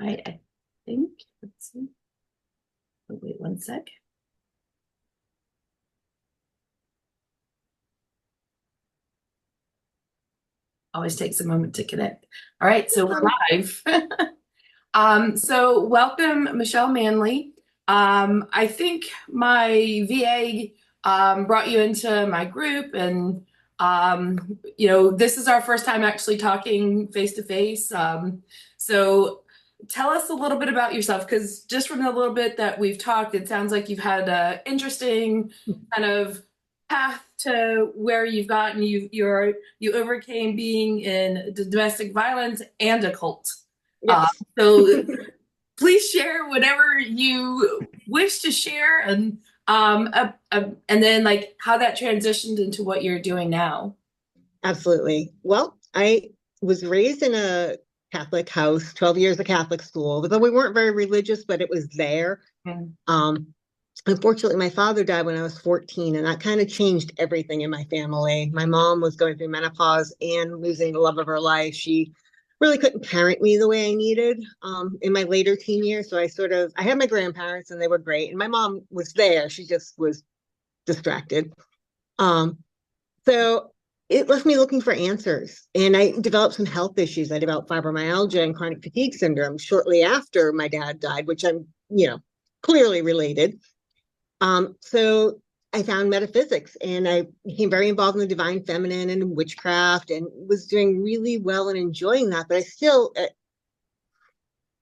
right, I think, let's see. Oh, wait one sec. Always takes a moment to connect. All right, so we're live. So welcome, Michelle Manley. I think my VA brought you into my group, and this is our first time actually talking face to face. So tell us a little bit about yourself, because just from the little bit that we've talked, it sounds like you've had an interesting kind of path to where you've gotten. You overcame being in domestic violence and a cult. Yes, So please share whatever you wish to share, and then like how that transitioned into what you're doing now. absolutely. Well, I was raised in a Catholic house, 12 years of Catholic school, though we weren't very religious, but it was there. Mm. Um, Unfortunately, my father died when I was 14, and that kind of changed everything in my family. My mom was going through menopause and losing the love of her life. She really couldn't parent me the way I needed in my later teen years. So I had my grandparents and they were great. And my mom was there. She just was distracted. Um, So it left me looking for answers. And I developed some health issues. I developed fibromyalgia and chronic fatigue syndrome shortly after my dad died, which I'm clearly related. So I found metaphysics and I became very involved in the divine feminine and witchcraft and was doing really well and enjoying that. But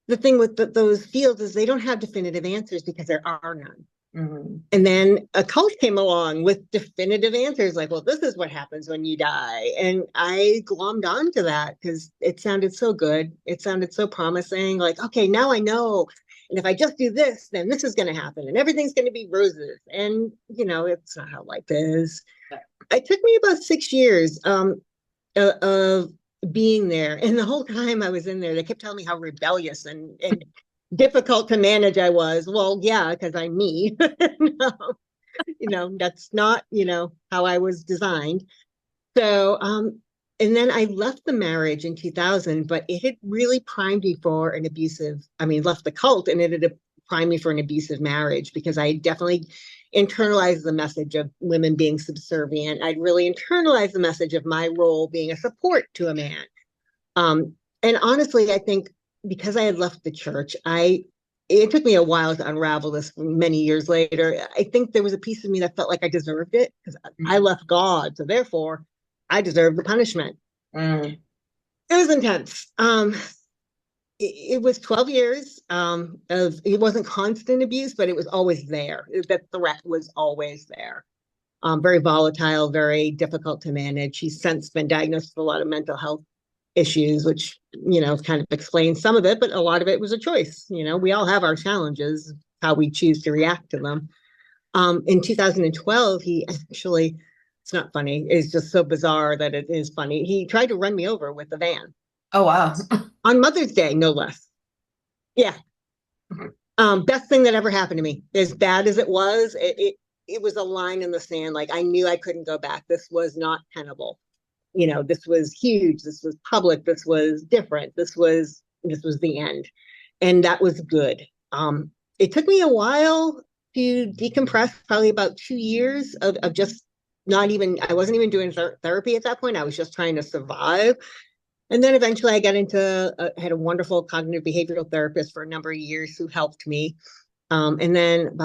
the thing with those fields is they don't have definitive answers because there are none. Mm-hmm. And then a coach came along with definitive answers like, well, this is what happens when you die. And I glommed onto that because it sounded so good. It sounded so promising. Like, okay, now I know. And if I just do this, then this is going to happen and everything's going to be roses. And, it's not how life is. It took me about 6 years of being there. And the whole time I was in there, they kept telling me how rebellious and difficult to manage I was. Well, yeah, because I'm me. That's not, how I was designed. So, and then I left the marriage in 2000, but it had really primed me for left the cult and it had primed me for an abusive marriage because I definitely internalized the message of women being subservient. I'd really internalized the message of my role being a support to a man. And honestly, I think because I had left the church, it took me a while to unravel this many years later. I think there was a piece of me that felt like I deserved it because I left God. So therefore, I deserved the punishment. Mm. It was intense. It was 12 years it wasn't constant abuse, but it was always there. That threat was always there. Very volatile, very difficult to manage. He's since been diagnosed with a lot of mental health issues, which, kind of explains some of it, but a lot of it was a choice. We all have our challenges, how we choose to react to them. In 2012, he actually, it's not funny, it's just so bizarre that it is funny. He tried to run me over with a van Oh, wow. on Mother's Day, no less. Yeah. Best thing that ever happened to me. As bad as it was, it was a line in the sand. Like I knew I couldn't go back. This was not tenable. This was huge. This was public. This was different. This was the end. And that was good. It took me a while to decompress, probably about 2 years of just I wasn't even doing therapy at that point. I was just trying to survive. And then eventually I got had a wonderful cognitive behavioral therapist for a number of years who helped me. And then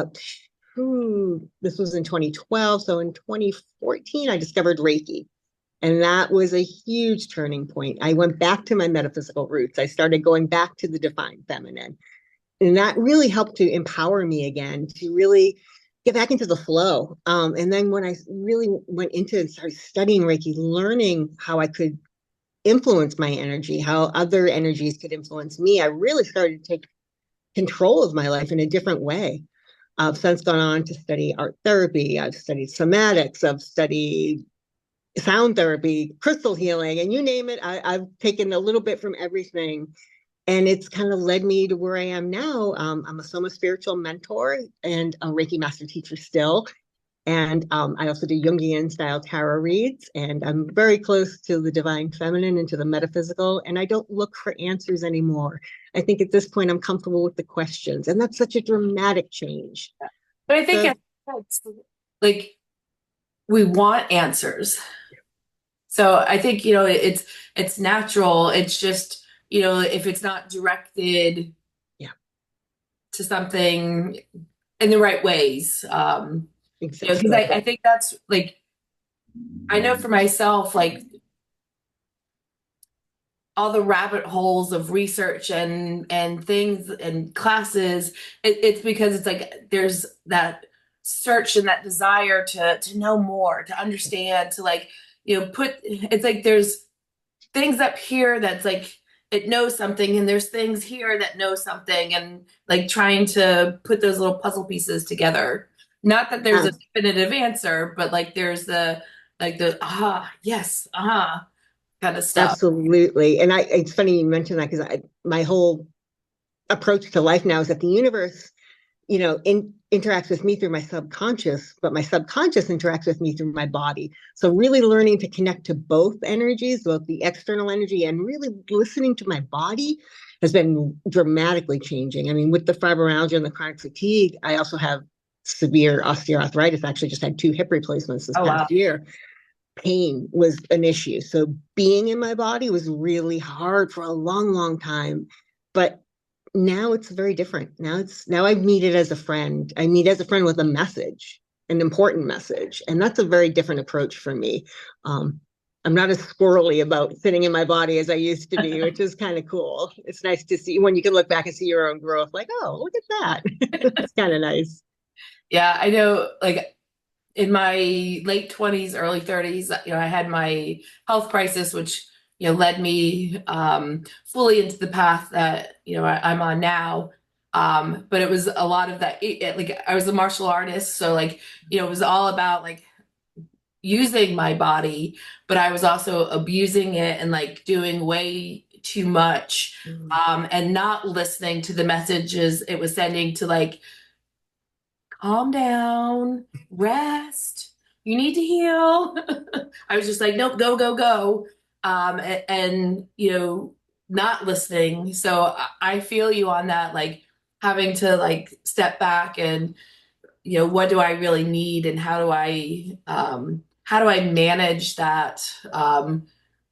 this was in 2012. So in 2014, I discovered Reiki. And that was a huge turning point. I went back to my metaphysical roots. I started going back to the divine feminine. And that really helped to empower me again to really get back into the flow. And then when I really went into and started studying Reiki, learning how I could influence my energy, how other energies could influence me, I really started to take control of my life in a different way. I've since gone on to study art therapy. I've studied somatics. I've studied sound therapy, crystal healing, and you name it. I've taken a little bit from everything. And it's kind of led me to where I am now. I'm a Soma spiritual mentor and a Reiki master teacher still. And I also do Jungian style tarot reads, and I'm very close to the divine feminine and to the metaphysical. And I don't look for answers anymore. I think at this point I'm comfortable with the questions, and that's such a dramatic change. But I think So it's like we want answers. So I think, it's natural. It's just, if it's not directed yeah, to something in the right ways, because exactly. I think that's like, I know for myself, like all the rabbit holes of research and things and classes, it's because it's like there's that search and that desire to know more, to understand, to like, put, it's like there's things up here that's like it knows something, and there's things here that know something, and like trying to put those little puzzle pieces together. Not that there's a Um, definitive answer, but like there's the yes, kind of stuff. Absolutely. And it's funny you mentioned that because my whole approach to life now is that the universe, interacts with me through my subconscious, but my subconscious interacts with me through my body. So really learning to connect to both energies, both the external energy and really listening to my body has been dramatically changing. I mean, with the fibromyalgia and the chronic fatigue, I also have severe osteoarthritis. I actually just had 2 hip replacements this Oh wow. past year. Pain was an issue. So being in my body was really hard for a long, long time. But now it's very different. Now I meet it as a friend. I meet as a friend with a message, an important message. And that's a very different approach for me. I'm not as squirrely about sitting in my body as I used to be, which is kind of cool. It's nice to see when you can look back and see your own growth, like, oh, look at that. It's kind of nice. Yeah, I know, like in my late 20s, early 30s, I had my health crisis, which, led me fully into the path that, I'm on now. But it was a lot of that, like I was a martial artist. So like, it was all about like using my body, but I was also abusing it and like doing way too much, Mm. and not listening to the messages it was sending to like calm down, rest. You need to heal. I was just like, nope, go, go, go. And not listening. So I feel you on that, like having to like step back and, what do I really need, and how do I manage that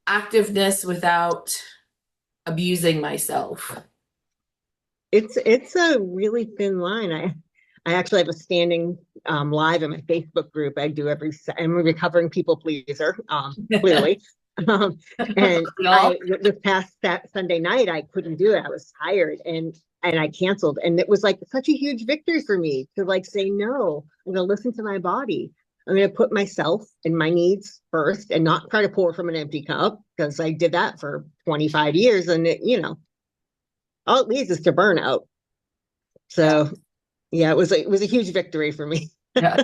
activeness without abusing myself? It's a really thin line. I actually have a standing live in my Facebook group. I do I'm a recovering people pleaser, clearly. Um, and Y'all. this past Sunday night, I couldn't do it. I was tired and I canceled. And it was like such a huge victory for me to like say, no, I'm going to listen to my body. I'm going to put myself and my needs first and not try to pour from an empty cup because I did that for 25 years. And all it leads is to burnout. Yeah. So yeah, it was a huge victory for me. Yeah.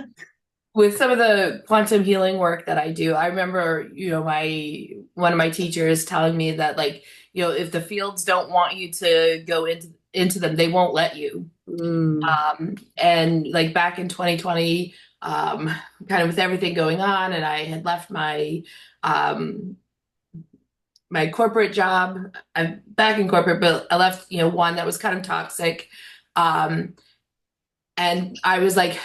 With some of the quantum healing work that I do, I remember, my one of my teachers telling me that like, if the fields don't want you to go into them, they won't let you. Mm, And like back in 2020, kind of with everything going on, and I had left um, my corporate job. I'm back in corporate, but I left, one that was kind of toxic. Um, and I was like,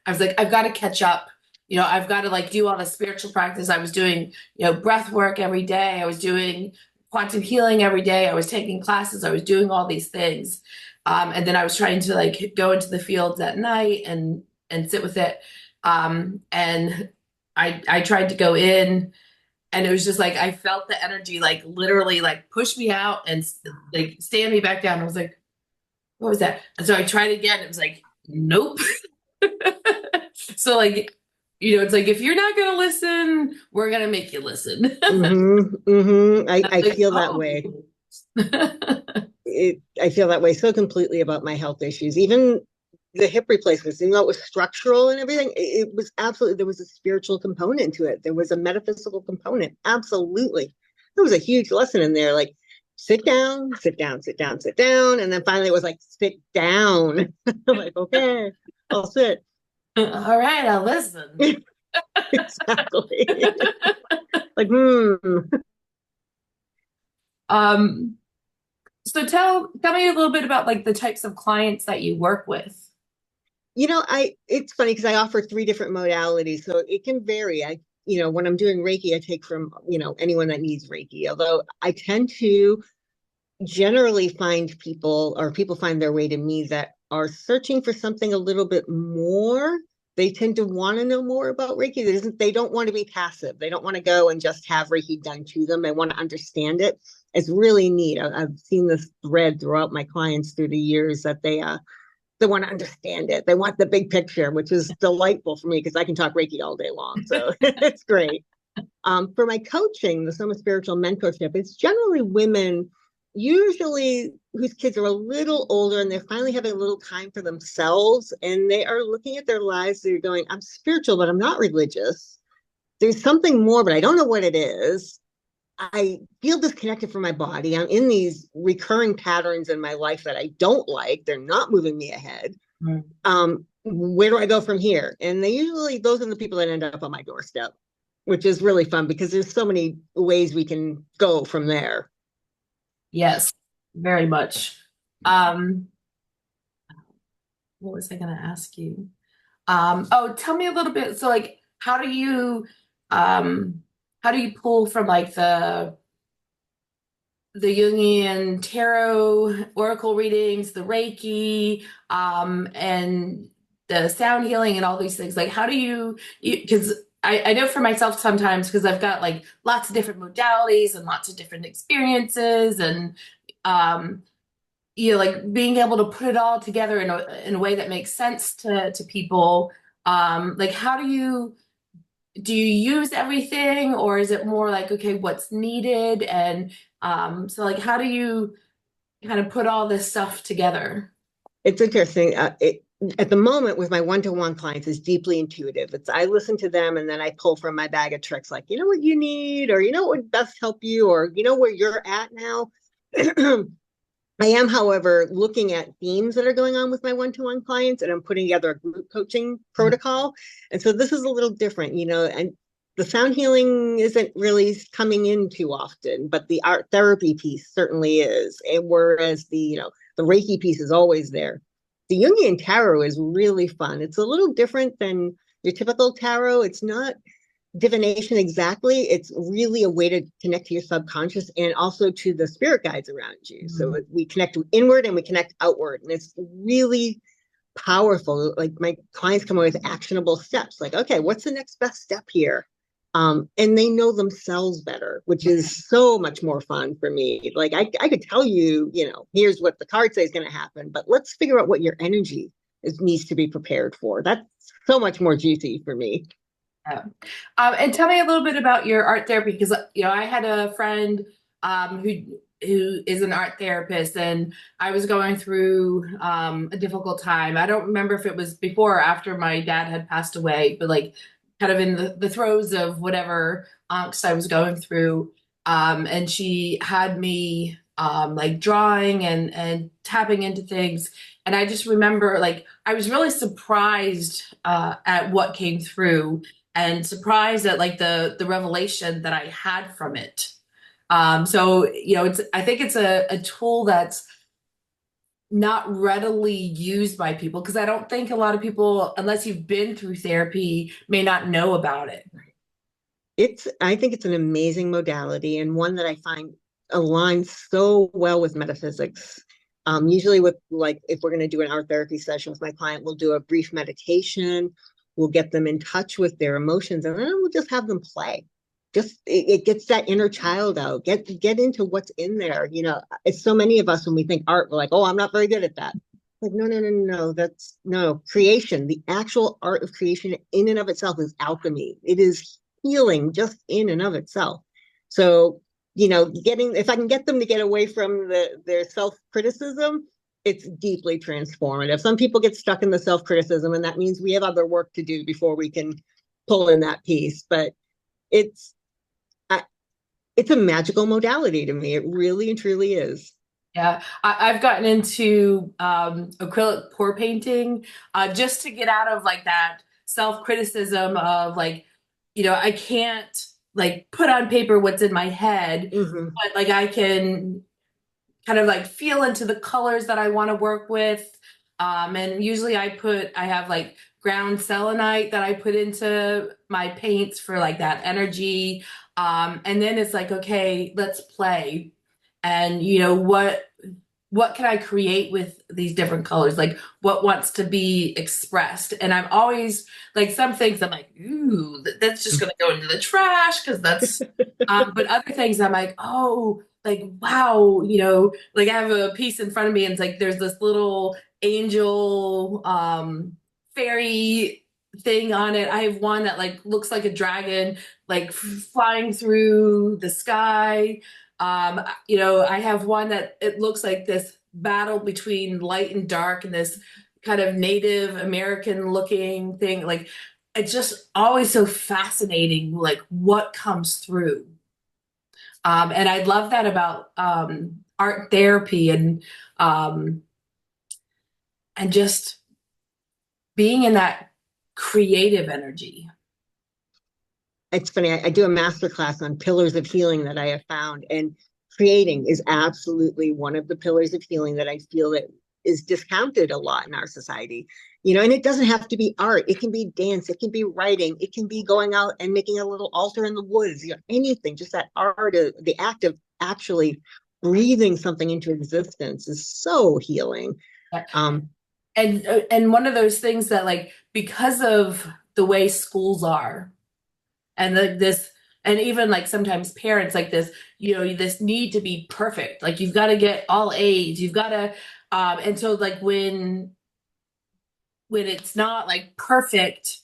I've got to catch up. I've got to like do all the spiritual practice. I was doing, breath work every day. I was doing quantum healing every day. I was taking classes. I was doing all these things. And then I was trying to like go into the fields at night and sit with it. And I tried to go in, and it was just like I felt the energy like literally like push me out and like stand me back down. I was like, what was that? And so I tried again. It was like, nope. So like, it's like if you're not gonna listen, we're gonna make you listen. I Like, feel that oh. way. I feel that way so completely about my health issues. Even the hip replacements, even though it was structural and everything, it was absolutely, there was a spiritual component to it. There was a metaphysical component. Absolutely. There was a huge lesson in there. Like, sit down, sit down, sit down, sit down. And then finally it was like, sit down. I'm like, okay, I'll sit. All right, I'll listen. Exactly. Like, hmm. Um, so tell me a little bit about like the types of clients that you work with. It's funny because I offer three different modalities, so it can vary. When I'm doing Reiki, I take from, anyone that needs Reiki, although I tend to generally find people, or people find their way to me that are searching for something a little bit more. They tend to want to know more about Reiki. They don't want to be passive. They don't want to go and just have Reiki done to them. They want to understand it. It's really neat. I've seen this thread throughout my clients through the years that they want to understand it. They want the big picture, which is delightful for me because I can talk Reiki all day long. So it's great. For my coaching, the Soma Spiritual Mentorship, it's generally women, usually whose kids are a little older and they're finally having a little time for themselves. And they are looking at their lives. They're going, I'm spiritual, but I'm not religious. There's something more, but I don't know what it is. I feel disconnected from my body. I'm in these recurring patterns in my life that I don't like. They're not moving me ahead. Mm. Where do I go from here? And those are the people that end up on my doorstep, which is really fun because there's so many ways we can go from there. Yes, very much. Um, what was I going to ask you? Oh, tell me a little bit. So, like, um, how do you pull from like the Jungian tarot oracle readings, the Reiki, and the sound healing and all these things? Like, how do because I know for myself sometimes because I've got like lots of different modalities and lots of different experiences and um, like being able to put it all together in a way that makes sense to people. Like, how do you use everything or is it more like, okay, what's needed? And so like, how do you kind of put all this stuff together? It's interesting. At the moment with my one-to-one clients is deeply intuitive. I listen to them and then I pull from my bag of tricks, like, you know what you need, or you know what would best help you, or you know where you're at now. I am, however, looking at themes that are going on with my one-to-one clients, and I'm putting together a group coaching protocol. And so this is a little different, and the sound healing isn't really coming in too often, but the art therapy piece certainly is. And whereas the Reiki piece is always there. The Jungian tarot is really fun. It's a little different than your typical tarot. It's not divination exactly. It's really a way to connect to your subconscious and also to the spirit guides around you. So we connect inward and we connect outward, and it's really powerful. Like my clients come away with actionable steps, like, okay, what's the next best step here? And they know themselves better, which is so much more fun for me. Like I could tell you, here's what the card says is going to happen, but let's figure out what your energy needs to be prepared for. That's so much more juicy for me. Yeah. And tell me a little bit about your art therapy because I had a friend who is an art therapist, and I was going through a difficult time. I don't remember if it was before or after my dad had passed away, but like kind of in the throes of whatever angst I was going through. And she had me like drawing and tapping into things. And I just remember like I was really surprised at what came through and surprised at like the revelation that I had from it. So it's I think it's a tool that's not readily used by people because I don't think a lot of people, unless you've been through therapy, may not know about it. I think it's an amazing modality and one that I find aligns so well with metaphysics. Usually with like, if we're going to do an art therapy session with my client, we'll do a brief meditation. We'll get them in touch with their emotions and then we'll just have them play. It gets that inner child out. Get into what's in there. It's so many of us when we think art, we're like, oh, I'm not very good at that. Like, no, no, no, no. That's no creation. The actual art of creation in and of itself is alchemy. It is healing just in and of itself. So, if I can get them to get away from their self-criticism, it's deeply transformative. Some people get stuck in the self-criticism, and that means we have other work to do before we can pull in that piece. But it's it's a magical modality to me. It really and truly is. Yeah, I've gotten into acrylic pour painting just to get out of like that self-criticism of like, I can't like put on paper what's in my head, Hmm. but like I can kind of like feel into the colors that I want to work with. And usually I have like ground selenite that I put into my paints for like that energy. And then it's like, okay, let's play. And what can I create with these different colors? Like what wants to be expressed? And I'm always like some things I'm like, ooh, that's just gonna go into the trash because that's but other things I'm like, oh, like wow, like I have a piece in front of me and it's like there's this little angel fairy thing on it. I have one that like looks like a dragon like flying through the sky. I have one that it looks like this battle between light and dark and this kind of Native American looking thing. Like it's just always so fascinating, like what comes through. And I love that about art therapy um, and just being in that creative energy. It's funny. I do a master class on pillars of healing that I have found, and creating is absolutely one of the pillars of healing that I feel that is discounted a lot in our society. And it doesn't have to be art. It can be dance. It can be writing. It can be going out and making a little altar in the woods. Anything. Just that art, the act of actually breathing something into existence is so healing. Um, And one of those things that like because of the way schools are and this and even like sometimes parents like this this need to be perfect, like you've got to get all A's, you've got to and so like when it's not like perfect,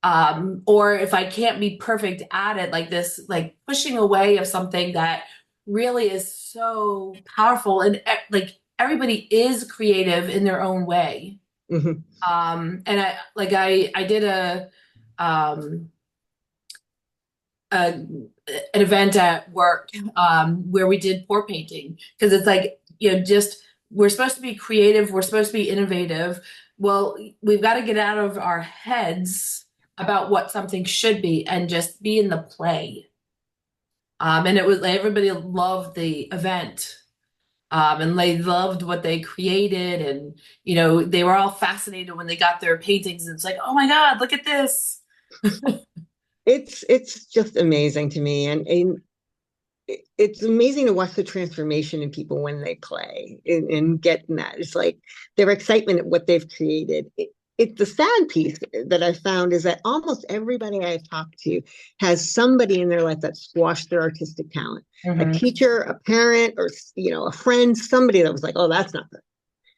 or if I can't be perfect at it, like this like pushing away of something that really is so powerful, and like everybody is creative in their own way. mhm. And I did um a an event at work where we did pour painting because it's like just we're supposed to be creative, we're supposed to be innovative. Well, we've got to get out of our heads about what something should be and just be in the play. And it was everybody loved the event. And they loved what they created, and they were all fascinated when they got their paintings. And it's like, oh my God, look at this! It's just amazing to me, and it's amazing to watch the transformation in people when they play and get in that. It's like their excitement at what they've created. It's the sad piece that I found is that almost everybody I've talked to has somebody in their life that squashed their artistic talent. A Mhm. teacher, a parent, or a friend, somebody that was like, "Oh, that's not good,"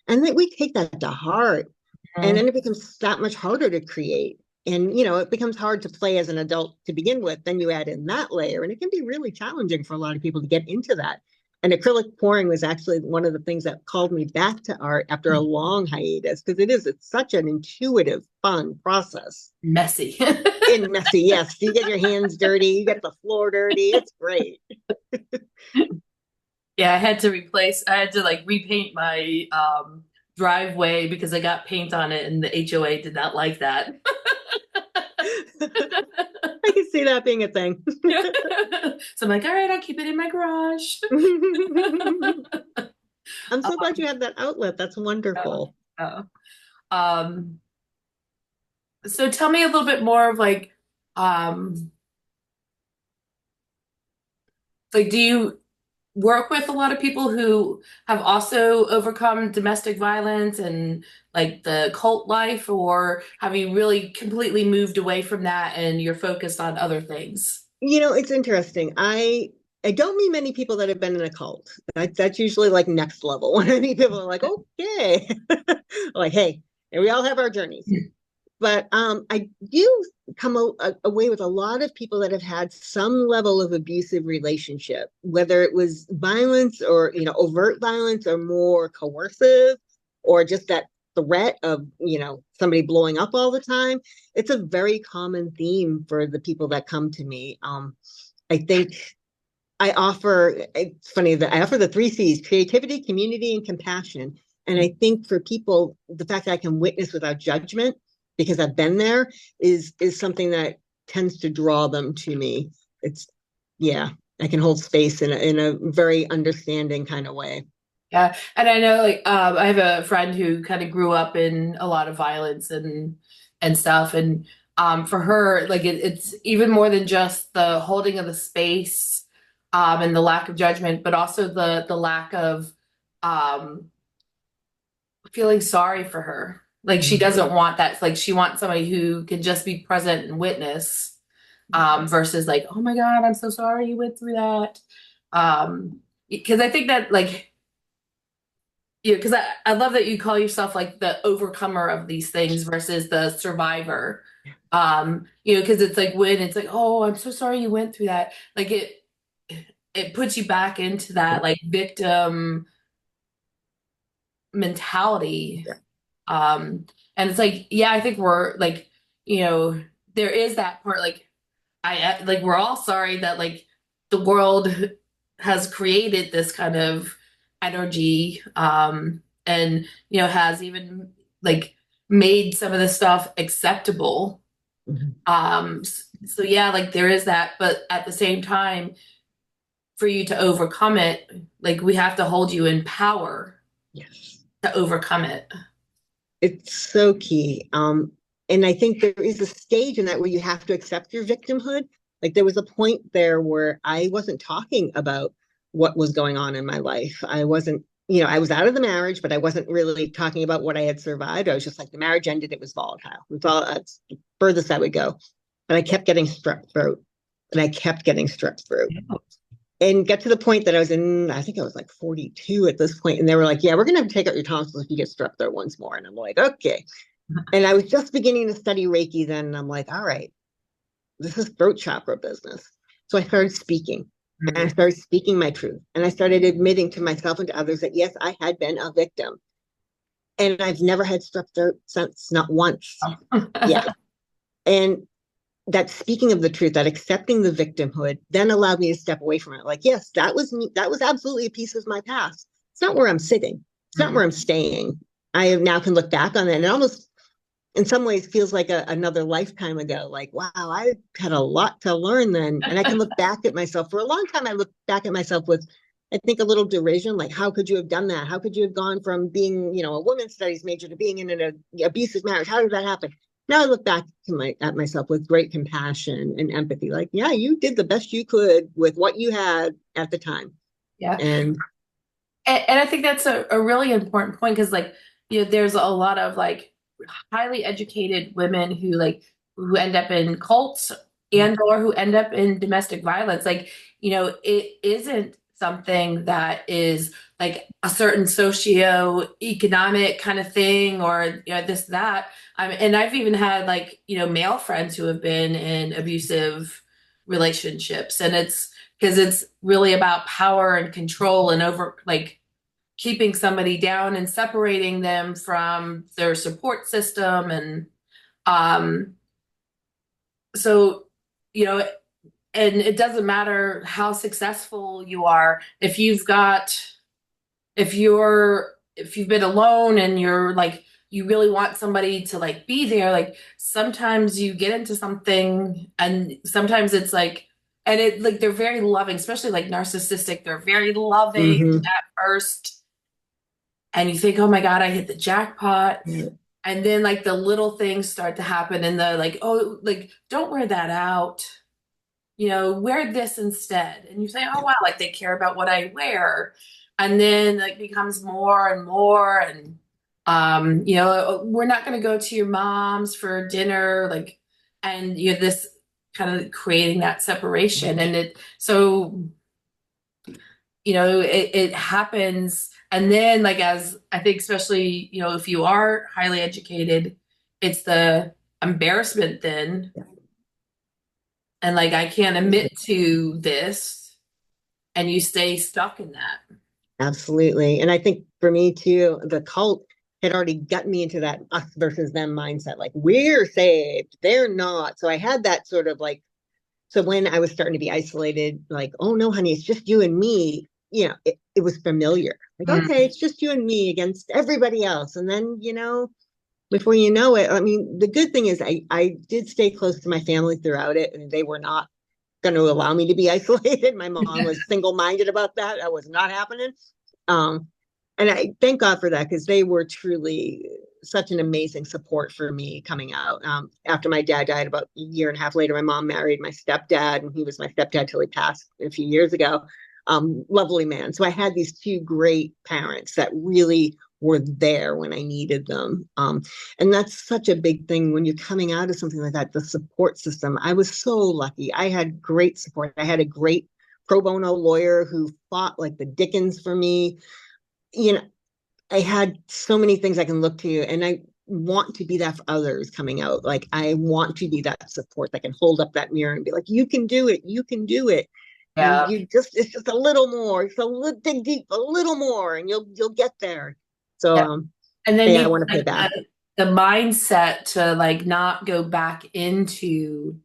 and then we take that to heart, and then it becomes that much harder to create. And it becomes hard to play as an adult to begin with. Then you add in that layer, and it can be really challenging for a lot of people to get into that. And acrylic pouring was actually one of the things that called me back to art after a long hiatus, because it's such an intuitive, fun process. Messy. In messy, yes. You get your hands dirty, you get the floor dirty. It's great. Yeah, I had to like repaint my driveway because I got paint on it and the HOA did not like that. I can see that being a thing. So I'm like, all right, I'll keep it in my garage. I'm so glad Um, you have that outlet. That's uh, wonderful. uh, um, so tell me a little bit more of um, like, do you work with a lot of people who have also overcome domestic violence and like the cult life, or have you really completely moved away from that and you're focused on other things? It's interesting. I don't meet many people that have been in a cult. That's usually like next level. When I meet people are like, okay, like, hey, and we all have our journeys. But I do come away with a lot of people that have had some level of abusive relationship, whether it was violence or overt violence or more coercive, or just that threat of somebody blowing up all the time. It's a very common theme for the people that come to me. I think it's funny that I offer the three C's: creativity, community, and compassion. And I think for people, the fact that I can witness without judgment, because I've been there, is something that tends to draw them to me. It's, yeah, I can hold space in a very understanding kind of way. Yeah, and I know like I have a friend who kind of grew up in a lot of violence and stuff, and for her like it's even more than just the holding of the space and the lack of judgment, but also the lack of um feeling sorry for her. Like she Mhm. doesn't want that. Like she wants somebody who can just be present and witness versus like, oh my God, I'm so sorry you went through that. Because I think that like yeah, because I love that you call yourself like the overcomer of these things versus the survivor. Because it's like when it's like, oh, I'm so sorry you went through that. Like it puts you back into that like victim mentality. Yeah. Um, and it's like, yeah, I think we're like, you know, there is that part like like we're all sorry that like the world has created this kind of energy and has even like made some of this stuff acceptable. Mhm. So yeah, like there is that, but at the same time, for you to overcome it, like we have to hold you in power Yes. to overcome it. It's so key. And I think there is a stage in that where you have to accept your victimhood. Like there was a point there where I wasn't talking about what was going on in my life. I wasn't, I was out of the marriage, but I wasn't really talking about what I had survived. I was just like, the marriage ended, it was volatile. That's the furthest I would go. But I kept getting strep throat and I kept getting strep throat and got to the point that I was in, I think I was like 42 at this point, and they were like, "Yeah, we're gonna have to take out your tonsils if you get strep throat once more." And I'm like, "Okay." And I was just beginning to study Reiki then, and I'm like, "All right, this is throat chakra business." So I started speaking, and I Mm. started speaking my truth, and I started admitting to myself and to others that yes, I had been a victim, and I've never had strep throat since, not once. Yeah, and that speaking of the truth, that accepting the victimhood, then allowed me to step away from it. Like, yes, that was me. That was absolutely a piece of my past. It's not where I'm sitting. It's not where I'm staying. I now can look back on it and it almost, in some ways, feels like another lifetime ago. Like, wow, I had a lot to learn then. And I can look back at myself. For a long time, I looked back at myself with, I think, a little derision. Like, how could you have done that? How could you have gone from being, a women's studies major to being in an abusive marriage? How did that happen? Now I look back at myself with great compassion and empathy. Like, yeah, you did the best you could with what you had at the time. Yeah. And And I think that's a really important point because like, there's a lot of like highly educated women who end up in cults and or who end up in domestic violence. Like, it isn't something that is like a certain socio-economic kind of thing or this, that. And I've even had like, male friends who have been in abusive relationships. And it's because it's really about power and control and over like keeping somebody down and separating them from their support system and um so you know and it doesn't matter how successful you are if you've been alone and you're like you really want somebody to like be there like sometimes you get into something and sometimes it's like and it like they're very loving especially like narcissistic they're very loving mm-hmm. at first and you think, oh my God, I hit the jackpot. And then like the little things start to happen and the like, oh, like, don't wear that out. Wear this instead. And you say, oh wow, like they care about what I wear. And then like becomes more and more and we're not gonna go to your mom's for dinner, like and this kind of creating that separation. And it happens. And then, like, as I think, especially, if you are highly educated, it's the embarrassment then. And like, I can't admit to this, and you stay stuck in that. Absolutely. And I think for me too, the cult had already gotten me into that us versus them mindset. Like, we're saved, they're not. So I had that sort of like So when I was starting to be isolated, like, oh no, honey, it's just you and me, it was familiar. Like, okay, Mm. it's just you and me against everybody else. And then, before you know it, I mean, the good thing is I did stay close to my family throughout it, and they were not going to allow me to be isolated. My mom was single-minded about that. That was not happening. Um, and I thank God for that, because they were truly such an amazing support for me coming out. After my dad died, about a year and a half later, my mom married my stepdad, and he was my stepdad till he passed a few years ago. Lovely man. So I had these two great parents that really were there when I needed them. And that's such a big thing when you're coming out of something like that, the support system. I was so lucky. I had great support. I had a great pro bono lawyer who fought like the Dickens for me. You know, I had so many things I can look to, and I want to be that for others coming out. Like, I want to be that support that can hold up that mirror and be like, you can do it, you can do it. And Yeah. it's just a little more, it's a little, dig deep a little more, and you'll get there. So, Yeah. And then yeah, I you want to pay like back. the mindset to like not go back into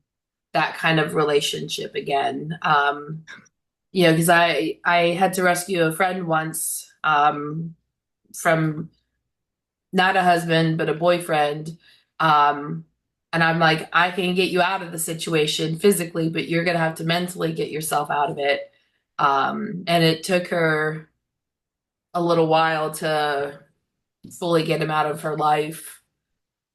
that kind of relationship again. Because I had to rescue a friend once from not a husband but a boyfriend. Um, and I'm like, I can get you out of the situation physically, but you're gonna have to mentally get yourself out of it. And it took her a little while to fully get him out of her life.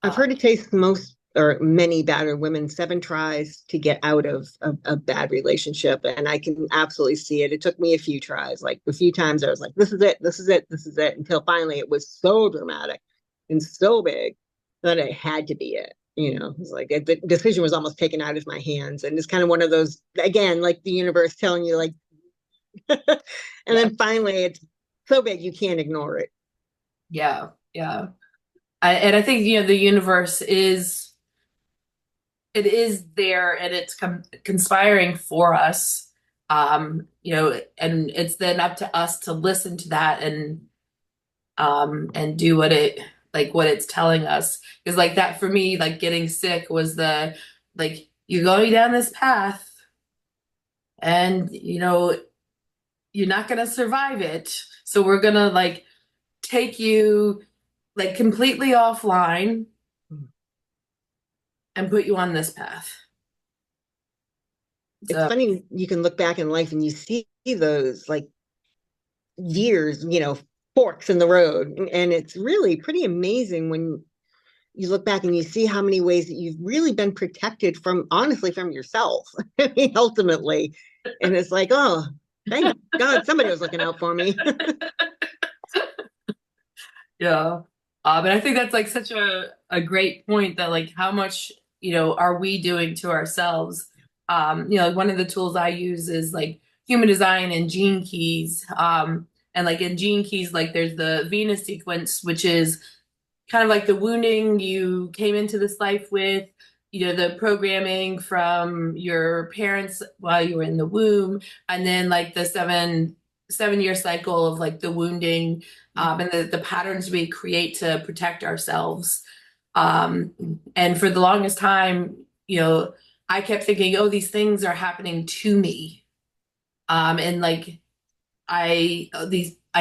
I've Uh, heard it takes most or many battered women 7 tries to get out of a bad relationship. And I can absolutely see it. It took me a few tries. Like, a few times I was like, this is it, this is it, this is it, until finally it was so dramatic and so big that it had to be it. It was like the decision was almost taken out of my hands. And it's kind of one of those, again, like the universe telling you, like, and yeah, then finally it's so big you can't ignore it. yeah, yeah. And I think the universe is there and it's conspiring for us. And it's then up to us to listen to that and do what it's telling us. Because like that for me, like getting sick was the like you're going down this path and you're not gonna survive it. So we're gonna like take you like completely offline and put you on this path. It's So funny, you can look back in life and you see those like years, forks in the road. And it's really pretty amazing when you look back and you see how many ways that you've really been protected from, honestly, from yourself. I mean, ultimately. And it's like, oh, thank God somebody was looking out for me. yeah. But I think that's like such a great point that like how much, are we doing to ourselves? Like one of the tools I use is like human design and gene keys. And like in gene keys, like there's the Venus sequence, which is kind of like the wounding you came into this life with, the programming from your parents while you were in the womb, and then like the 7 year cycle of like the wounding, and the patterns we create to protect ourselves. And for the longest time, I kept thinking, oh, these things are happening to me. And like I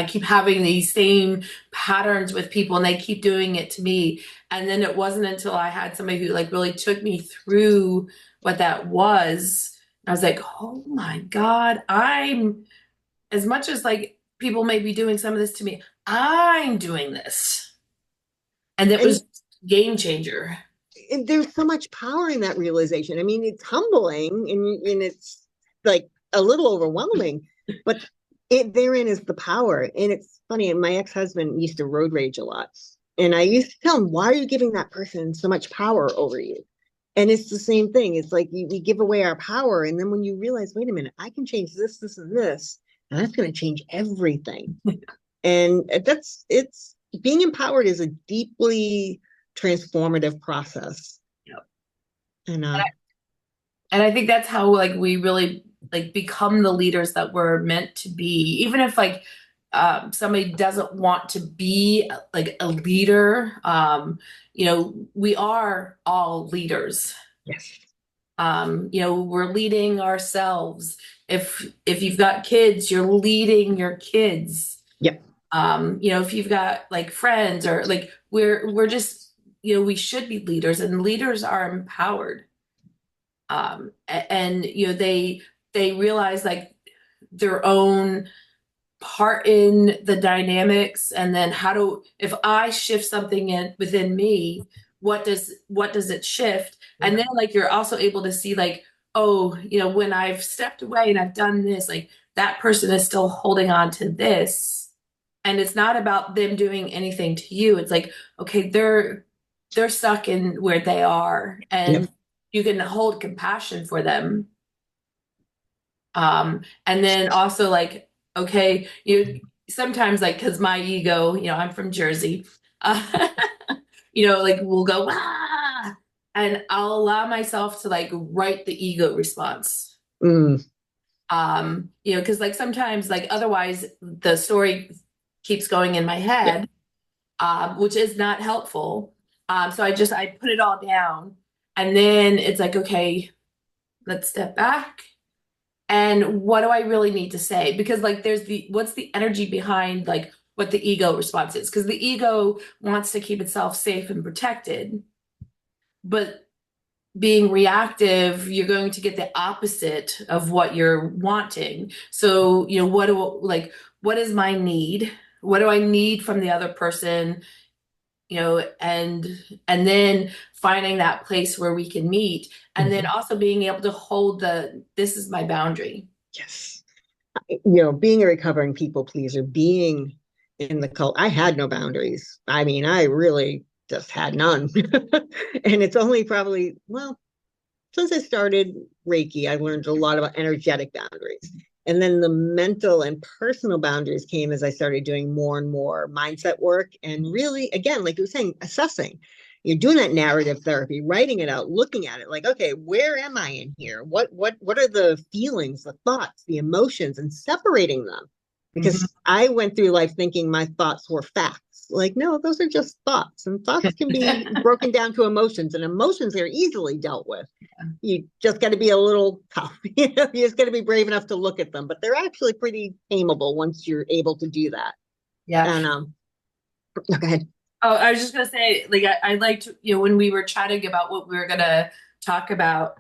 keep having these same patterns with people and they keep doing it to me. And then it wasn't until I had somebody who like really took me through what that was. I was like, oh my God, I'm as much as like people may be doing some of this to me, I'm doing this. And it And was game changer. there's so much power in that realization. I mean, it's humbling, and it's like a little overwhelming, but therein is the power. And it's funny, my ex-husband used to road rage a lot. And I used to tell him, why are you giving that person so much power over you? And it's the same thing. It's like we give away our power. And then when you realize, wait a minute, I can change this, this, and this, and that's going to change everything. And it's being empowered is a deeply transformative process. Yep. And And I think that's how like we really like become the leaders that we're meant to be. Even if like somebody doesn't want to be like a leader, we are all leaders. yes, We're leading ourselves. If you've got kids, you're leading your kids. Yep. If you've got like friends or like we're just, we should be leaders, and leaders are empowered. And they realize like their own part in the dynamics, and then if I shift something in within me, what does it shift? And then like you're also able to see like, oh, when I've stepped away and I've done this, like that person is still holding on to this, and it's not about them doing anything to you. It's like, okay, they're stuck in where they are, and Yep. you can hold compassion for them. And then also like, okay, sometimes like, because my ego, I'm from Jersey, uh, like we'll go, ah, and I'll allow myself to like write the ego response. Mm. Because like sometimes like otherwise the story keeps going in my Yep. head, which is not helpful. So I put it all down, and then it's like, okay, let's step back. And what do I really need to say? Because like what's the energy behind like what the ego response is? Because the ego wants to keep itself safe and protected, but being reactive, you're going to get the opposite of what you're wanting. So, what is my need? What do I need from the other person? And then finding that place where we can meet, and then Mhm. also being able to hold this is my boundary. Yes. Being a recovering people pleaser, being in the cult, I had no boundaries. I mean, I really just had none. And it's only probably, well, since I started Reiki, I learned a lot about energetic boundaries. And then the mental and personal boundaries came as I started doing more and more mindset work. And really, again, like you were saying, assessing. You're doing that narrative therapy, writing it out, looking at it like, okay, where am I in here? What are the feelings, the thoughts, the emotions, and separating them? Mhm. Because I went through life thinking my thoughts were facts. Like, no, those are just thoughts, and thoughts can be broken down to emotions, and emotions are easily dealt with. You just got to be a little tough. You just got to be brave enough to look at them, but they're actually pretty tameable once you're able to do that. Yeah. And go ahead. Oh, I was just gonna say, like, I liked, when we were chatting about what we were gonna talk about,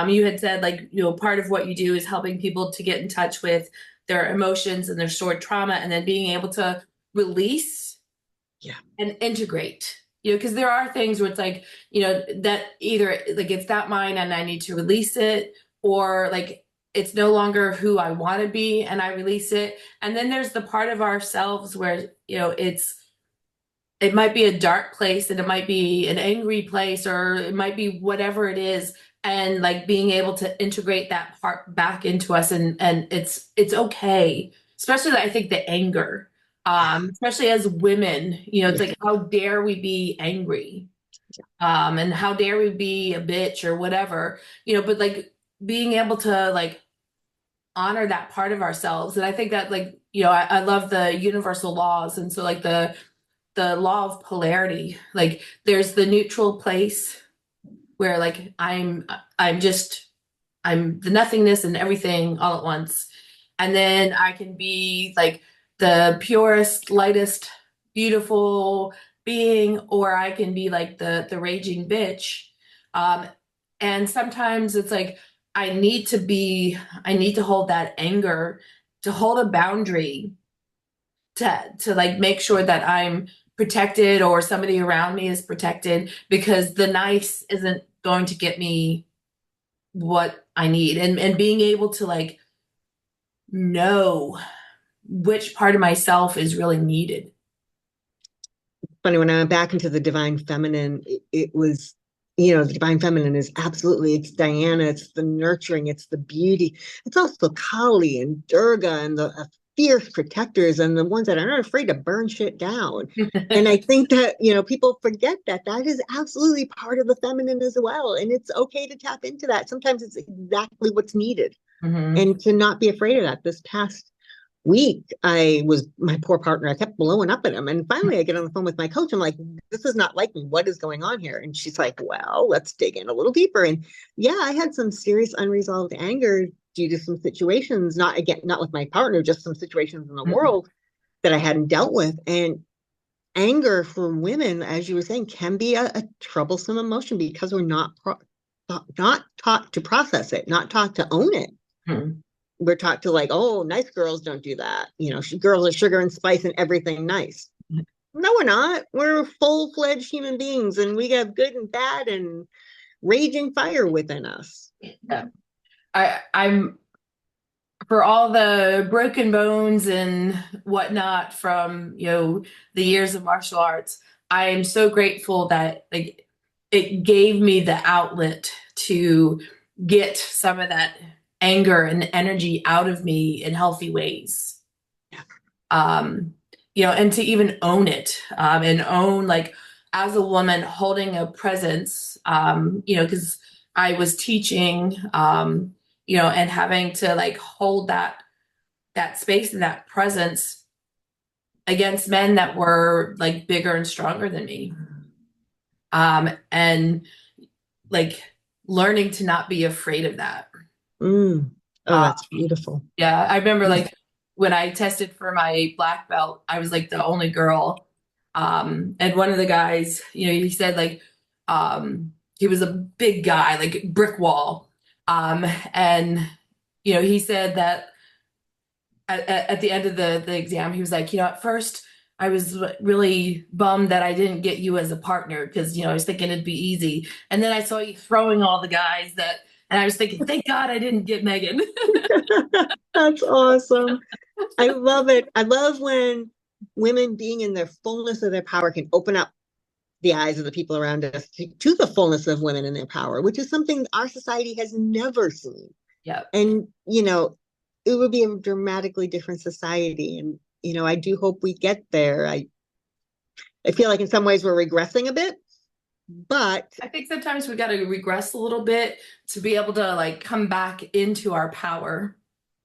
you had said, like, part of what you do is helping people to get in touch with their emotions and their stored trauma, and then being able to release Yeah. and integrate. Because there are things where it's like, that either like it's that mine and I need to release it, or like it's no longer who I want to be and I release it. And then there's the part of ourselves where, it might be a dark place, and it might be an angry place, or it might be whatever it is, and like being able to integrate that part back into us, and it's okay, especially I think the anger, especially as women, it's Yeah. like, how dare we be angry, and how dare we be a bitch or whatever, but like being able to like honor that part of ourselves. And I think that like, I love the universal laws, and so like the law of polarity. Like there's the neutral place where like I'm the nothingness and everything all at once. And then I can be like the purest, lightest, beautiful being, or I can be like the raging bitch. Um, and sometimes it's like I need to hold that anger, to hold a boundary, to like make sure that I'm protected or somebody around me is protected, because the nice isn't going to get me what I need, and being able to like know which part of myself is really needed. Funny, when I went back into the divine feminine, it was, the divine feminine is absolutely, it's Diana, it's the nurturing, it's the beauty. It's also Kali and Durga and the fierce protectors and the ones that are not afraid to burn shit down. And I think that, people forget that that is absolutely part of the feminine as well. And it's okay to tap into that. Sometimes it's exactly what's needed. Hmm. And to not be afraid of that. This past week, my poor partner, I kept blowing up at him. And finally I get on the phone with my coach. I'm like, this is not like me. What is going on here? And she's like, well, let's dig in a little deeper. And yeah, I had some serious unresolved anger due to some situations, not with my partner, just some situations in the Mhm. world that I hadn't dealt with. And anger for women, as you were saying, can be a troublesome emotion because we're not taught to process it, not taught to own it. Mhm. We're taught to like, oh, nice girls don't do that. Girls are sugar and spice and everything nice. No, we're not. We're full-fledged human beings, and we have good and bad and raging fire within us. Yeah. I'm for all the broken bones and whatnot from, the years of martial arts. I am so grateful that like it gave me the outlet to get some of that anger and energy out of me in healthy ways. um, and to even own it, and own like as a woman holding a presence, because I was teaching, and having to like hold that space and that presence against men that were like bigger and stronger than me, and like learning to not be afraid of that. Mm. Oh, Um, that's beautiful. Yeah, I remember like when I tested for my black belt, I was like the only girl. And one of the guys, he said like, he was a big guy, like brick wall. And he said that at the end of the exam, he was like, at first I was really bummed that I didn't get you as a partner because, I was thinking it'd be easy. And then I saw you throwing all the guys and I was thinking, thank God I didn't get Megan. That's awesome. I love it. I love when women being in their fullness of their power can open up the eyes of the people around us to the fullness of women in their power, which is something our society has never seen. Yeah. And, it would be a dramatically different society. And, I do hope we get there. I feel like in some ways we're regressing a bit, but I think sometimes we got to regress a little bit to be able to like come back into our power.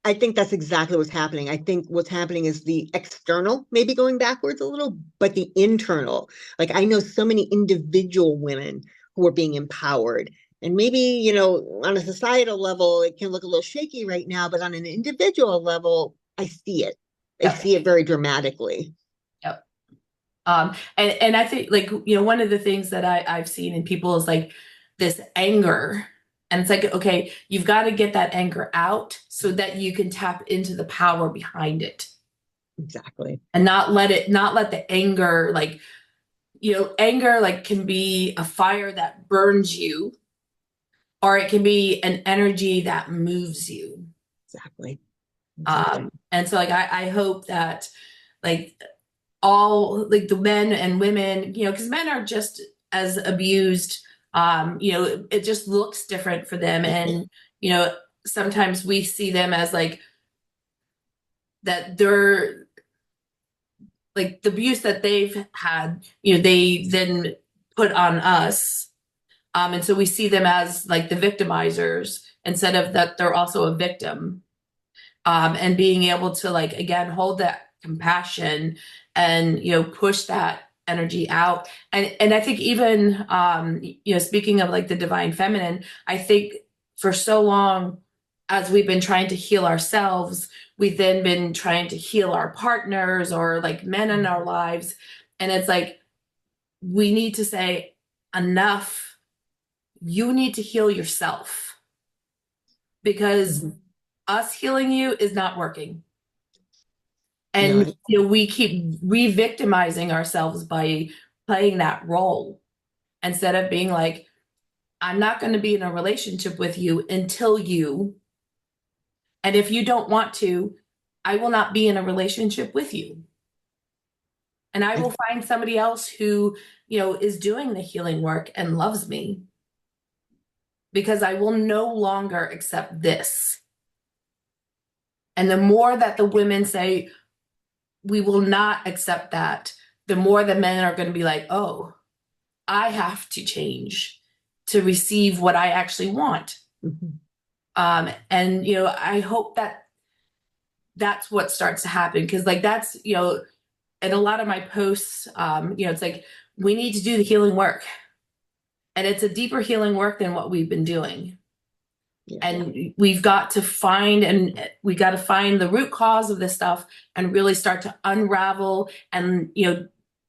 I think that's exactly what's happening. I think what's happening is the external maybe going backwards a little, but the internal. Like I know so many individual women who are being empowered. And maybe, on a societal level, it can look a little shaky right now, but on an individual level, I see it. I Yep. see it very dramatically. Yep. And I think like, one of the things that I've seen in people is like this anger. And it's like, okay, you've got to get that anger out so that you can tap into the power behind it Exactly. and not let the anger like, anger like can be a fire that burns you, or it can be an energy that moves you. Exactly. Exactly. And so like I hope that like all like the men and women, because men are just as abused. It just looks different for them. And, you know, sometimes we see them as like that they're like the abuse that they've had, they then put on us. And so we see them as like the victimizers instead of that they're also a victim. And being able to like again hold that compassion and push that energy out. And I think even speaking of like the divine feminine, I think for so long as we've been trying to heal ourselves, we've then been trying to heal our partners or like men in our lives. And it's like we need to say enough. You need to heal yourself because Mhm. us healing you is not working. No, And we keep re-victimizing ourselves by playing that role instead of being like, I'm not going to be in a relationship with you until you, and if you don't want to, I will not be in a relationship with you. And I I, will find somebody else who, is doing the healing work and loves me because I will no longer accept this. And the more that the women say, we will not accept that, the more the men are going to be like, oh, I have to change to receive what I actually want. Mhm. And I hope that that's what starts to happen. Because like that's, in a lot of my posts, it's like we need to do the healing work. And it's a deeper healing work than what we've been doing. Yeah. And we got to find the root cause of this stuff and really start to unravel and,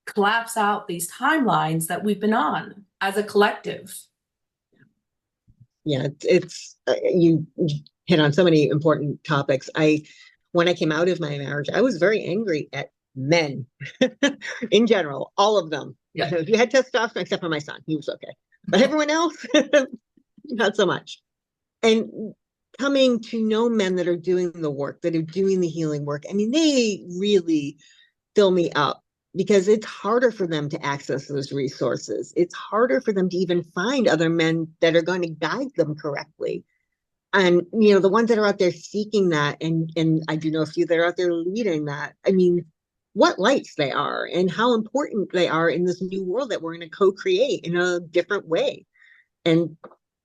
collapse out these timelines that we've been on as a collective. Yeah, it's you hit on so many important topics. When I came out of my marriage, I was very angry at men in general, all of them. Yeah. You had testosterone, except for my son, he was okay, but everyone else, not so much. And coming to know men that are doing the work, that are doing the healing work, I mean, they really fill me up because it's harder for them to access those resources. It's harder for them to even find other men that are going to guide them correctly. And the ones that are out there seeking that, and I do know a few that are out there leading that. I mean, what lights they are and how important they are in this new world that we're going to co-create in a different way. And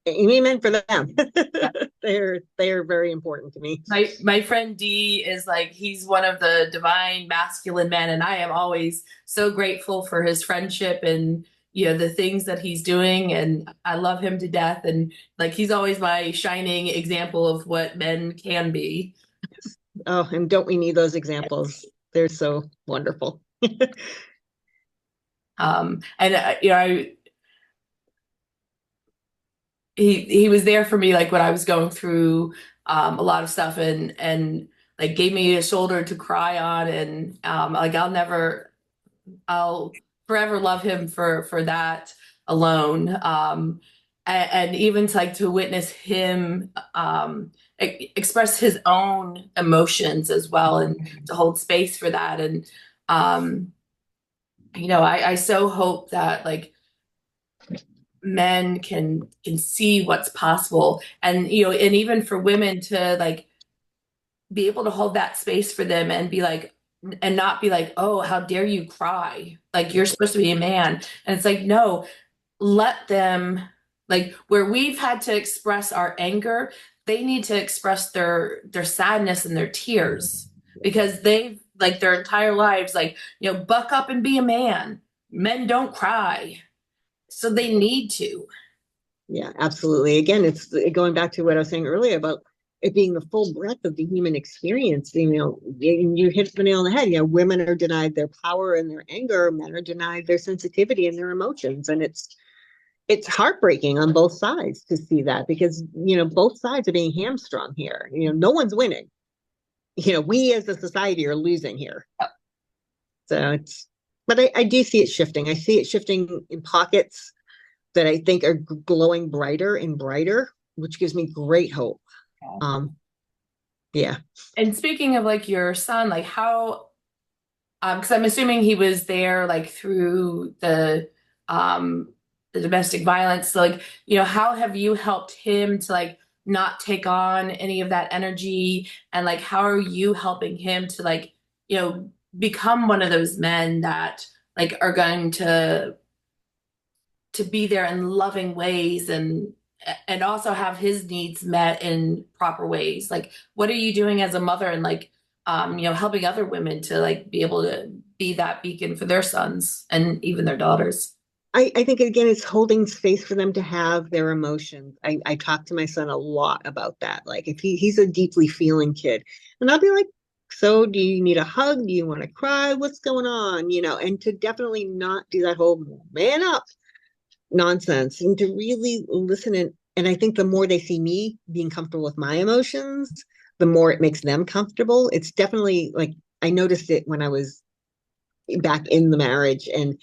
amen for them. Yeah. They're very important to me. My friend D is like, he's one of the divine masculine men, and I am always so grateful for his friendship and the things that he's doing, and I love him to death. And like he's always my shining example of what men can be. Oh, and don't we need those examples? They're so wonderful. And he was there for me like when I was going through a lot of stuff, and like gave me a shoulder to cry on, and like I'll forever love him for that alone. And even to, like, to witness him express his own emotions as well, and to hold space for that. And um, I so hope that like men can see what's possible, and and even for women to like be able to hold that space for them and be like, and not be like, oh, how dare you cry, like you're supposed to be a man. And it's like, no, let them, like where we've had to express our anger, they need to express their sadness and their tears, because they've like their entire lives like, buck up and be a man, men don't cry, so they need to. Yeah, absolutely. Again, it's going back to what I was saying earlier about it being the full breadth of the human experience. You hit the nail on the head. Women are denied their power and their anger. Men are denied their sensitivity and their emotions. And it's heartbreaking on both sides to see that, because, both sides are being hamstrung here. No one's winning. We as a society are losing here. So but I do see it shifting. I see it shifting in pockets that I think are glowing brighter and brighter, which gives me great hope. Yeah. And speaking of like your son, like how, because I'm assuming he was there like through the domestic violence. So like, how have you helped him to like not take on any of that energy? And like, how are you helping him to like, become one of those men that like are going to be there in loving ways, and also have his needs met in proper ways? Like, what are you doing as a mother, and like helping other women to like be able to be that beacon for their sons and even their daughters? I think, again, it's holding space for them to have their emotions. I talk to my son a lot about that. Like, if he's a deeply feeling kid, and I'll be like, so do you need a hug? Do you want to cry? What's going on? And to definitely not do that whole man up nonsense, and to really listen. And I think the more they see me being comfortable with my emotions, the more it makes them comfortable. It's definitely like, I noticed it when I was back in the marriage, and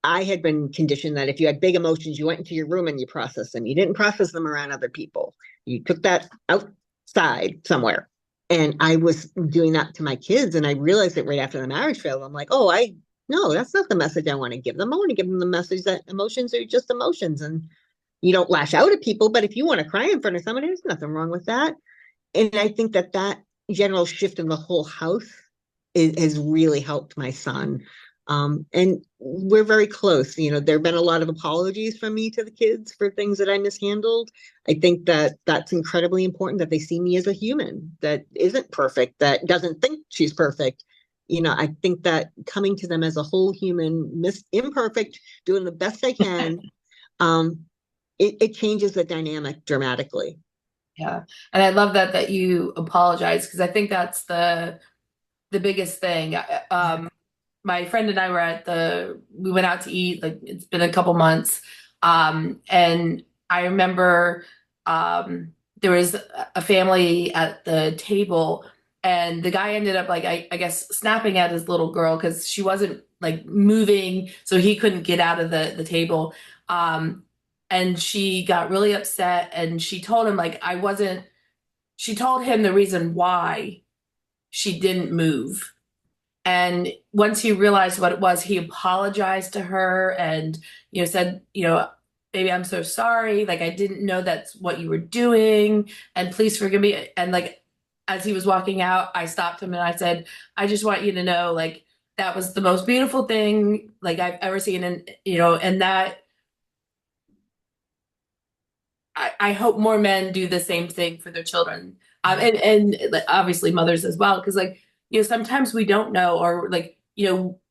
I had been conditioned that if you had big emotions, you went into your room and you processed them. You didn't process them around other people. You took that outside somewhere. And I was doing that to my kids. And I realized it right after the marriage failed. I'm like, oh, no, that's not the message I want to give them. I want to give them the message that emotions are just emotions. And you don't lash out at people. But if you want to cry in front of somebody, there's nothing wrong with that. And I think that general shift in the whole house has really helped my son And we're very close. There have been a lot of apologies from me to the kids for things that I mishandled. I think that that's incredibly important, that they see me as a human that isn't perfect, that doesn't think she's perfect. I think that coming to them as a whole human, imperfect, doing the best I can, um, it changes the dynamic dramatically. Yeah. And I love that you apologize because I think that's the biggest thing. My friend and I we went out to eat, like it's been a couple months. And I remember there was a family at the table and the guy ended up like, I guess snapping at his little girl because she wasn't like moving, so he couldn't get out of the table. Um, and she got really upset and she told him like she told him the reason why she didn't move. And once he realized what it was, he apologized to her and, said, baby, I'm so sorry. Like, I didn't know that's what you were doing. And please forgive me. And like, as he was walking out, I stopped him and I said, I just want you to know, like, that was the most beautiful thing like I've ever seen. And, and that I hope more men do the same thing for their children. And like, obviously mothers as well. Cause like, sometimes we don't know, or like,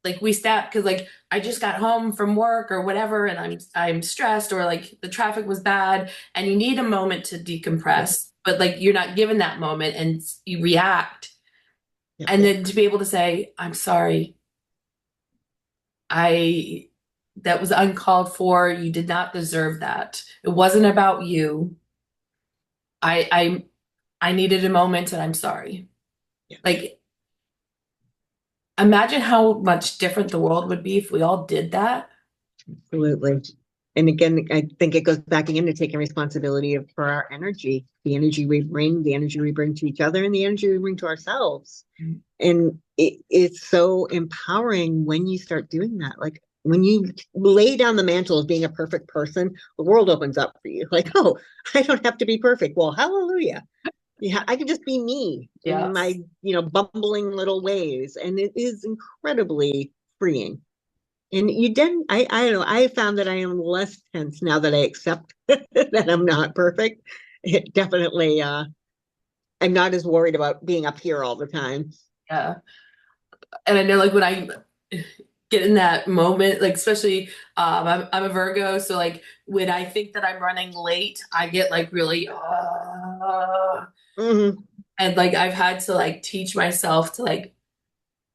like we stop because like I just got home from work or whatever, and I'm stressed, or like the traffic was bad, and you need a moment to Yeah. decompress, but like you're not given that moment and you react. Yeah. And then to be able to say, I'm sorry, I that was uncalled for. You did not deserve that. It wasn't about you. I I needed a moment and I'm sorry. Yeah. Like, imagine how much different the world would be if we all did that. Absolutely. And again, I think it goes back again to taking responsibility for our energy, the energy we bring, the energy we bring to each other, and the energy we bring to ourselves. And it's so empowering when you start doing that. Like when you lay down the mantle of being a perfect person, the world opens up for you. Like, oh, I don't have to be perfect. Well, hallelujah. Yeah, I can just be me in my, Yes. bumbling little ways. And it is incredibly freeing. And you didn't, I don't know, I found that I am less tense now that I accept that I'm not perfect. It definitely, I'm not as worried about being up here all the time. Yeah. And I know like when I get in that moment, like especially I'm a Virgo, so like when I think that I'm running late, I get like really Hmm. and like I've had to like teach myself to like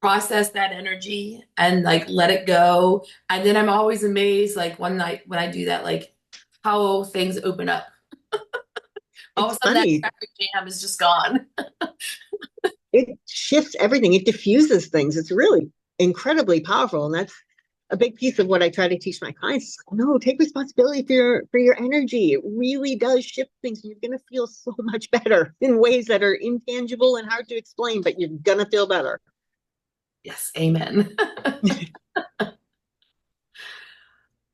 process that energy and like let it go. And then I'm always amazed like one night when I do that, like how things open up. All It's of a sudden that funny. traffic jam is just gone. It shifts everything. It diffuses things. It's really incredibly powerful. And that's a big piece of what I try to teach my clients. No, take responsibility for your energy. It really does shift things. You're gonna feel so much better in ways that are intangible and hard to explain, but you're gonna feel better. Yes, amen.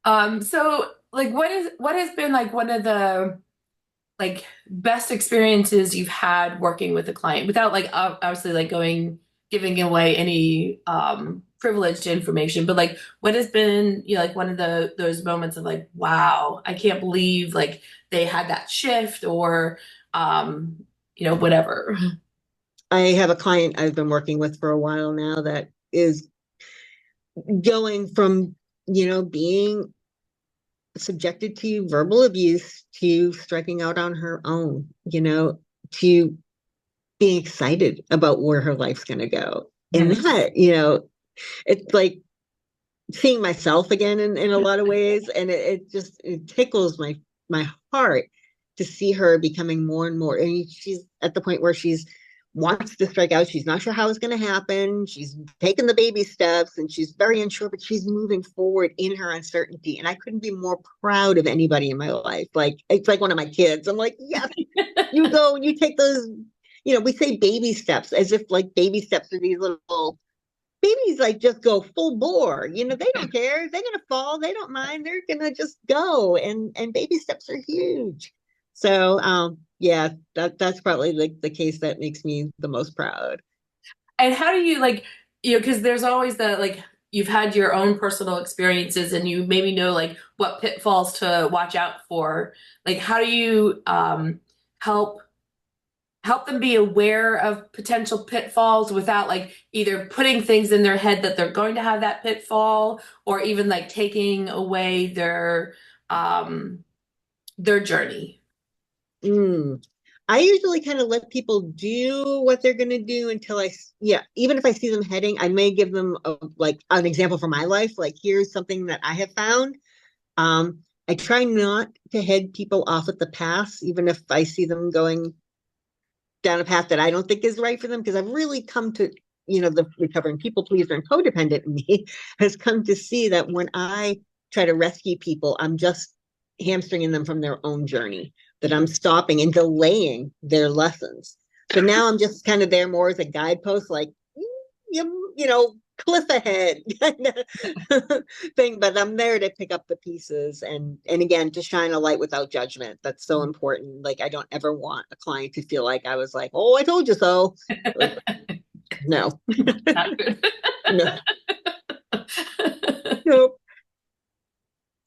So like what has been like one of the like best experiences you've had working with a client without like obviously like giving away any privileged information, but like what has been like one of those moments of like wow, I can't believe like they had that shift or whatever. I have a client I've been working with for a while now that is going from, being subjected to verbal abuse to striking out on her own, to being excited about where her life's going to go. And Mhm. that, it's like seeing myself again in a lot of ways. And it just, it tickles my heart to see her becoming more and more. And she's at the point where she's wants to strike out. She's not sure how it's going to happen. She's taking the baby steps and she's very unsure, but she's moving forward in her uncertainty. And I couldn't be more proud of anybody in my life. Like, it's like one of my kids. I'm like, yes, you go and you take those, we say baby steps as if like baby steps are these little babies, like just go full bore. They don't care. They're gonna fall. They don't mind. They're gonna just go. And baby steps are huge. So yeah, that's probably like the case that makes me the most proud. And how do you like, because there's always the like, you've had your own personal experiences and you maybe know like what pitfalls to watch out for. Like how do you help help them be aware of potential pitfalls without like either putting things in their head that they're going to have that pitfall or even like taking away um their journey. Mm. I usually kind of let people do what they're going to do until yeah, even if I see them heading, I may give them like an example from my life. Like, here's something that I have found. I try not to head people off at the pass, even if I see them going down a path that I don't think is right for them, because I've really come to, the recovering people pleaser and codependent in me has come to see that when I try to rescue people, I'm just hamstringing them from their own journey, that I'm stopping and delaying their lessons. So now I'm just kind of there more as a guidepost, like, cliff ahead kind of thing, but I'm there to pick up the pieces and again to shine a light without judgment. That's so important. Like, I don't ever want a client to feel like I was like, oh, I told you so. Like, no. Not good. No. Nope.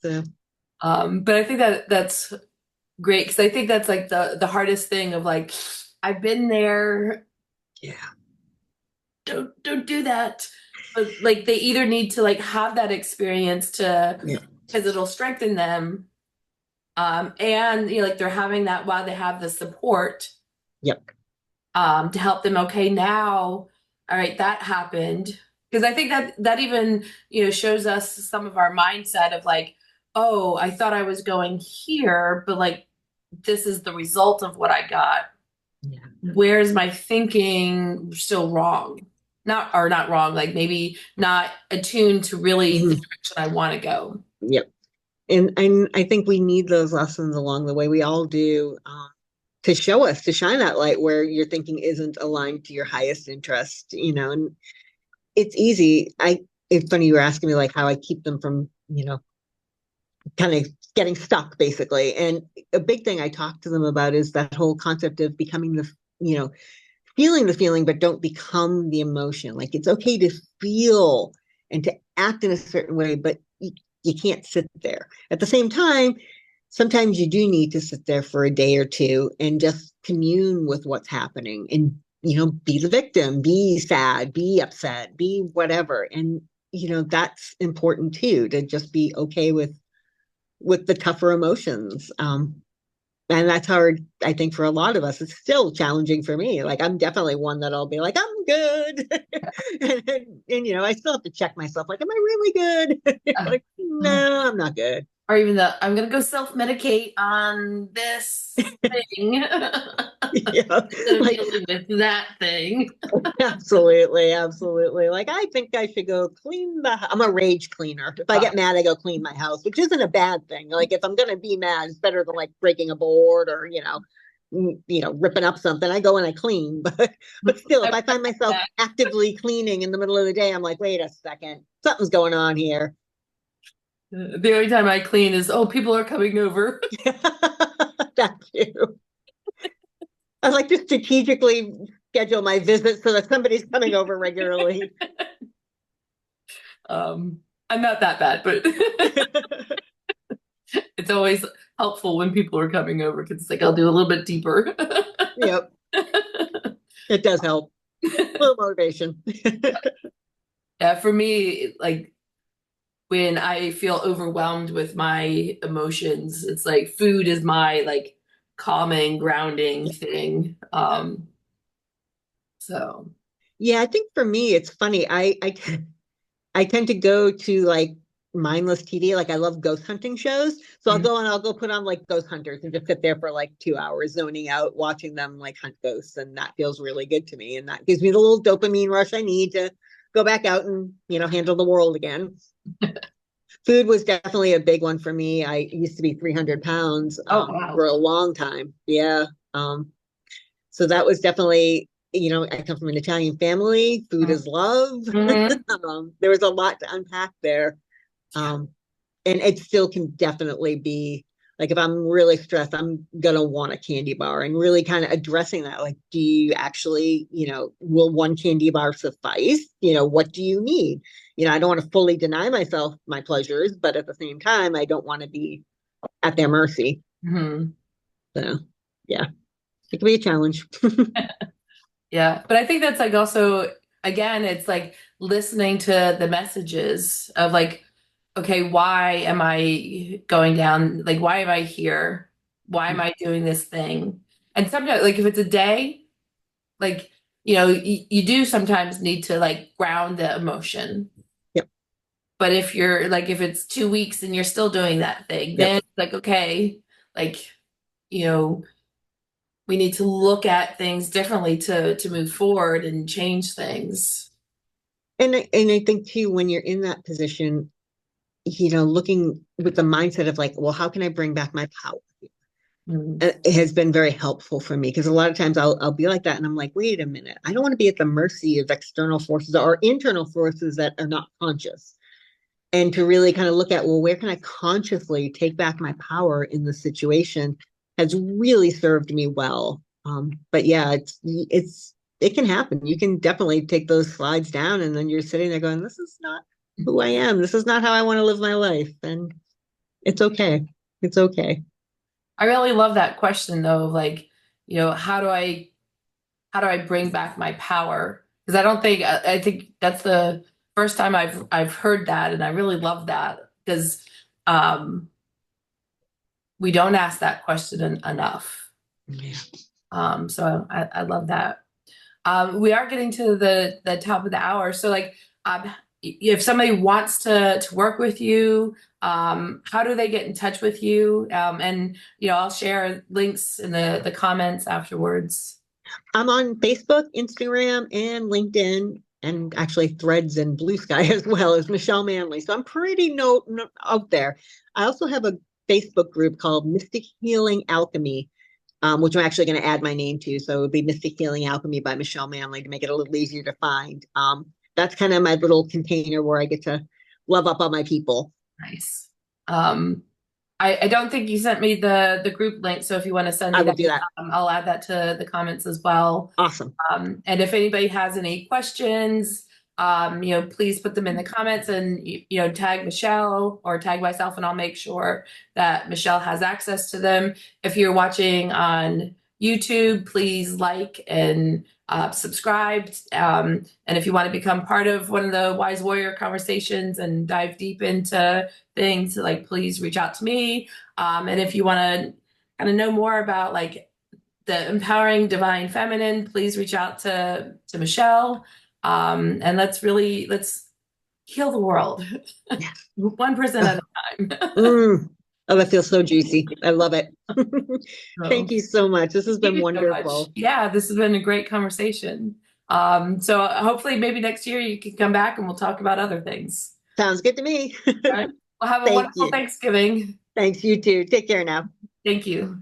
So But I think that that's great because I think that's like the hardest thing of like I've been there. yeah. Don't do that. But like they either need to like have that experience to Yeah. because it'll strengthen them. And you know, like they're having that while they have the support Yep. to help them, okay, now, all right, that happened. Because I think that that even, you know, shows us some of our mindset of like, oh, I thought I was going here, but like this is the result of what I got. Yeah. Where's my thinking still wrong? Not or not wrong, like maybe not attuned to really the Mhm. direction I want to go. Yep. And I think we need those lessons along the way. We all do. To show us, to shine that light where your thinking isn't aligned to your highest interest, and it's easy. It's funny you were asking me like how I keep them from, kind of getting stuck basically. And a big thing I talk to them about is that whole concept of becoming you know, feeling the feeling, but don't become the emotion. Like, it's okay to feel and to act in a certain way, but you can't sit there. At the same time, sometimes you do need to sit there for a day or two and just commune with what's happening and, be the victim, be sad, be upset, be whatever. And, that's important too, to just be okay with the tougher emotions. And that's hard, I think, for a lot of us. It's still challenging for me. Like, I'm definitely one that I'll be like, I'm good. and I still have to check myself. Like, am I really good? Uh, Like, no, I'm not good. or even the I'm gonna go self-medicate on this thing Yeah. instead of Like, dealing with that thing. absolutely, absolutely. Like, I think I should go clean I'm a rage cleaner. If I Uh, get mad, I go clean my house, which isn't a bad thing. Like, if I'm gonna be mad, it's better than like breaking a board or, ripping up something. I go and I clean. But still, if I, I find myself actively cleaning in the middle of the day, I'm like, wait a second, something's going on here. the only time I clean is oh, people are coming over. That too. I like to strategically schedule my visits so that somebody's coming over regularly. Um, I'm not that bad, but it's always helpful when people are coming over because it's like I'll do a little bit deeper. Yep, it does help. A little motivation. Yeah, for me, like when I feel overwhelmed with my emotions, it's like food is my like calming, grounding thing. So Yeah, I think for me, it's funny. I tend to go to like mindless TV. Like, I love ghost hunting shows. So mhm. I'll go put on like ghost hunters and just sit there for like 2 hours zoning out, watching them like hunt ghosts. And that feels really good to me. And that gives me the little dopamine rush I need to go back out and, handle the world again. Food was definitely a big one for me. I used to be 300 pounds Oh for wow. a long time. Yeah. So that was definitely, I come from an Italian family. Food is love. Mm-hmm. There was a lot to unpack there. Um, and it still can definitely be Like if I'm really stressed, I'm gonna want a candy bar, and really kind of addressing that. Like, do you actually, will one candy bar suffice? What do you need? I don't want to fully deny myself my pleasures, but at the same time, I don't want to be at their mercy. Mhm. So yeah, it can be a challenge. Yeah. But I think that's like also, again, it's like listening to the messages of like, okay, why am I going down? Like, why am I here? Why am I doing this thing? And sometimes, like, if it's a day, like, you do sometimes need to like ground the emotion. Yep. But if you're like, if it's 2 weeks and you're still doing that thing, Yep. then it's like, okay, like, you know, we need to look at things differently to move forward and change things. And I think too, when you're in that position, looking with the mindset of like, well, how can I bring back my power? Mm. It has been very helpful for me because a lot of times I'll be like that and I'm like, wait a minute, I don't want to be at the mercy of external forces or internal forces that are not conscious. And to really kind of look at, well, where can I consciously take back my power in the situation has really served me well. But yeah, it can happen. You can definitely take those slides down and then you're sitting there going, this is not who I am. This is not how I want to live my life. And it's okay. It's okay. I really love that question though, of like, how do I bring back my power? Because I think that's the first time I've heard that, and I really love that because um, we don't ask that question enough. Yeah. So I love that. We are getting to the top of the hour, so like, if somebody wants to work with you, how do they get in touch with you? And I'll share links in the comments afterwards. I'm on Facebook, Instagram, and LinkedIn, and actually Threads and Blue Sky as well as Michelle Manley. So I'm pretty out there. I also have a Facebook group called Mystic Healing Alchemy, which I'm actually going to add my name to. So it would be Mystic Healing Alchemy by Michelle Manley to make it a little easier to find. That's kind of my little container where I get to love up on my people. Nice. Um, I don't think you sent me the group link, so if you want to send I me will that, do that. I'll add that to the comments as well. Awesome. And if anybody has any questions, please put them in the comments and tag Michelle or tag myself, and I'll make sure that Michelle has access to them. If you're watching on YouTube, please like and subscribe. And if you want to become part of one of the Wise Warrior conversations and dive deep into things, like please reach out to me. And if you want to kind of know more about like the empowering divine feminine, please reach out to Michelle. And let's heal the world Yeah. 1% at a time. Mm. Oh, that feels so juicy. I love it. So, Thank you so much. This has thank been you so much. wonderful. Yeah, this has been a great conversation. So hopefully maybe next year you can come back and we'll talk about other things. Sounds good to me. All right. Well, have a Thank wonderful you. Thanksgiving. Thanks, you too. Take care now. Thank you.